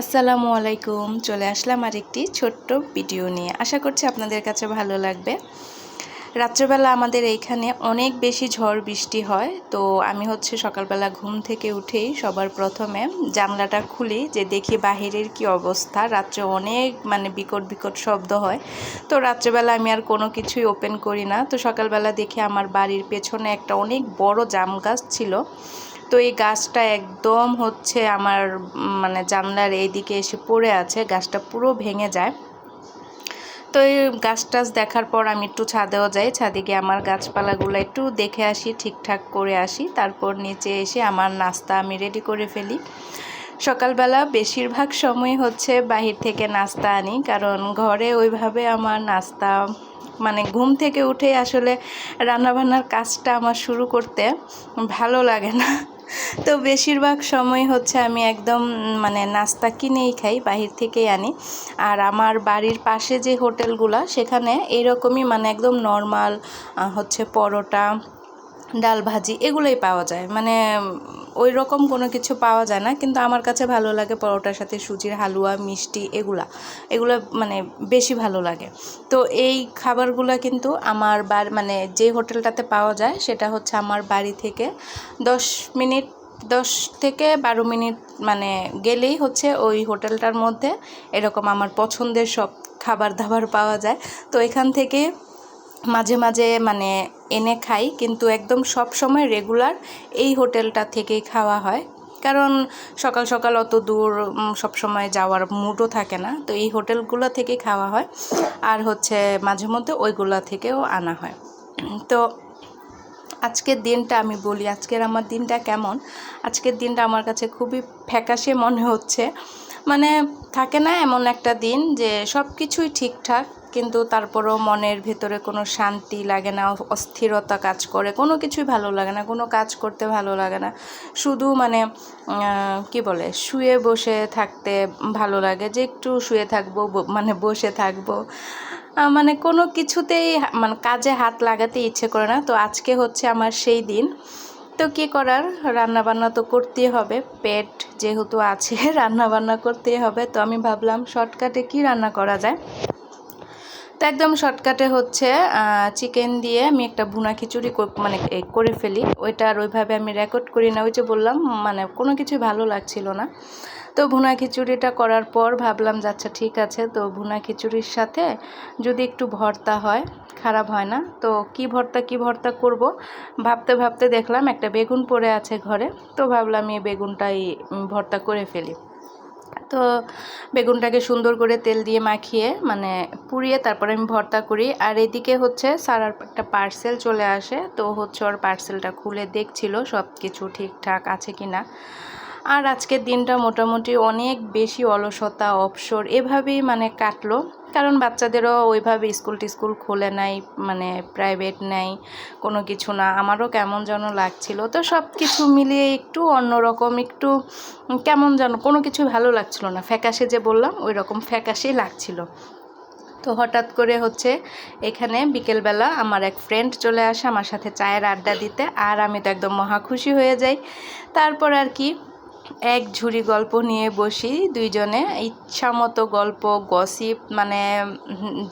আসসালামু আলাইকুম। চলে আসলাম আরেকটি ছোট্ট ভিডিও নিয়ে। আশা করছি আপনাদের কাছে ভালো লাগবে। রাত্রেবেলা আমাদের এইখানে অনেক বেশি ঝড় বৃষ্টি হয়, তো আমি সকালবেলা ঘুম থেকে উঠেই সবার প্রথমে জানলাটা খুলি, যে দেখি বাহিরের কি অবস্থা। রাত্রে অনেক বিকট বিকট শব্দ হয়, তো রাত্রেবেলা আমি আর কোনো কিছুই ওপেন করি না। তো সকালবেলা দেখি আমার বাড়ির পেছনে একটা অনেক বড় জাম গাছ ছিল। তো এই গাছটা একদম আমার জানলার এইদিকে এসে পড়ে আছে, গাছটা পুরো ভেঙে যায়। তো এই গাছ টাছ দেখার পর আমি একটু ছাদেও যাই, ছাদে গিয়ে আমার গাছপালাগুলো একটু দেখে আসি, ঠিকঠাক করে আসি। তারপর নিচে এসে আমার নাস্তা আমি রেডি করে ফেলি। সকালবেলা বেশিরভাগ সময় বাহির থেকে নাস্তা আনি, কারণ ঘরে ওইভাবে আমার নাস্তা ঘুম থেকে উঠে আসলে রান্নাবান্নার কাজটা আমার শুরু করতে ভালো লাগে না। তো বেশিরভাগ সময় আমি একদম নাস্তা কিনেই খাই, বাহির থেকেই আনি। আর আমার বাড়ির পাশে যে হোটেলগুলো, সেখানে এইরকমই একদম নর্মাল পরোটা, ডাল ভাজি এগুলোই পাওয়া যায়। ওই রকম কোনো কিছু পাওয়া যায় না, কিন্তু আমার কাছে ভালো লাগে পরোটার সাথে সুজির হালুয়া, মিষ্টি এগুলো বেশি ভালো লাগে। তো এই খাবারগুলো কিন্তু আমার যে হোটেলটাতে পাওয়া যায় সেটা আমার বাড়ি থেকে 10 থেকে 12 মিনিট গেলেই ওই হোটেলটার মধ্যে এরকম আমার পছন্দের সব খাবার দাবার পাওয়া যায়। তো এখান থেকে মাঝে মাঝে এনে খাই, কিন্তু একদম সব সময় রেগুলার এই হোটেলটা থেকেই খাওয়া হয়, কারণ সকাল সকাল অত দূর সব সময় যাওয়ার মুডও থাকে না। তো এই হোটেলগুলো থেকে খাওয়া হয়, আর মাঝে মধ্যে ওইগুলো থেকেও আনা হয়। তো আজকের দিনটা আমি বলি, আজকের আমার দিনটা কেমন। আজকের দিনটা আমার কাছে খুবই ফ্যাকাশে মনে হচ্ছে। থাকে না এমন একটা দিন যে সব কিছুই ঠিকঠাক, কিন্তু তারপরও মনের ভেতরে কোনো শান্তি লাগে না, অস্থিরতা কাজ করে, কোনো কিছুই ভালো লাগে না, কোনো কাজ করতে ভালো লাগে না। শুধু কি বলে, শুয়ে বসে থাকতে ভালো লাগে, যে একটু শুয়ে থাকবো, বসে থাকবো, কোনো কিছুতেই কাজে হাত লাগাতে ইচ্ছে করে না। তো আজকে আমার সেই দিন। তো কী করার, রান্নাবান্না তো করতেই হবে, পেট যেহেতু আছে রান্নাবান্না করতেই হবে। তো আমি ভাবলাম শর্টকাটে কি রান্না করা যায়। তো একদম শর্টকাটে চিকেন দিয়ে আমি একটা ভুনা খিচুড়ি করে ফেলি। ওইটা আর ওইভাবে আমি রেকর্ড করি না, ওই যে বললাম কোনো কিছুই ভালো লাগছিল না। তো ভুনা খিচুড়িটা করার পর ভাবলাম যে আচ্ছা ঠিক আছে, তো ভুনা খিচুড়ির সাথে যদি একটু ভর্তা হয় খারাপ হয় না। তো কি ভর্তা করব ভাবতে ভাবতে দেখলাম একটা বেগুন পড়ে আছে ঘরে, তো ভাবলাম এই বেগুনটাই ভর্তা করে ফেলি। তো বেগুনটাকে সুন্দর করে তেল দিয়ে মাখিয়ে পুড়িয়ে তারপরে আমি ভর্তা করি। আর এদিকে সারার একটা পার্সেল চলে আসে, তো ওর পার্সেলটা খুলে দেখছিল সব কিছু ঠিকঠাক আছে কি না। আর আজকের দিনটা মোটামুটি অনেক বেশি অলসতা অবসর এভাবেই কাটলো, কারণ বাচ্চাদেরও ওইভাবে স্কুল খোলে নাই, প্রাইভেট নেই, কোনো কিছু না। আমারও কেমন যেন লাগছিল। তো সব কিছু মিলিয়ে একটু অন্যরকম, একটু কেমন যেন কোনো কিছু ভালো লাগছিল না, ফ্যাকাশে যে বললাম ওই রকম ফ্যাকাশেই লাগছিল। তো হঠাৎ করে এখানে বিকেলবেলা আমার এক ফ্রেন্ড চলে আসে আমার সাথে চায়ের আড্ডা দিতে, আর আমি তো একদম মহা খুশি হয়ে যাই। তারপর আর কি এক ঝুড়ি গল্প নিয়ে বসি, দুইজনে ইচ্ছা মতো গল্প, গসিপ,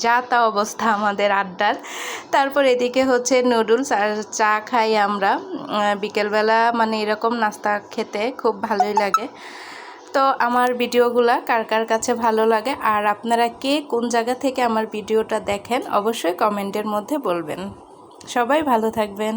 যা তা অবস্থা আমাদের আড্ডার। তারপর এদিকে নুডলস আর চা খাই আমরা। বিকেলবেলা এরকম নাস্তা খেতে খুব ভালোই লাগে। তো আমার ভিডিওগুলা কার কার কাছে ভালো লাগে, আর আপনারা কে কোন জায়গা থেকে আমার ভিডিওটা দেখেন অবশ্যই কমেন্টের মধ্যে বলবেন। সবাই ভালো থাকবেন।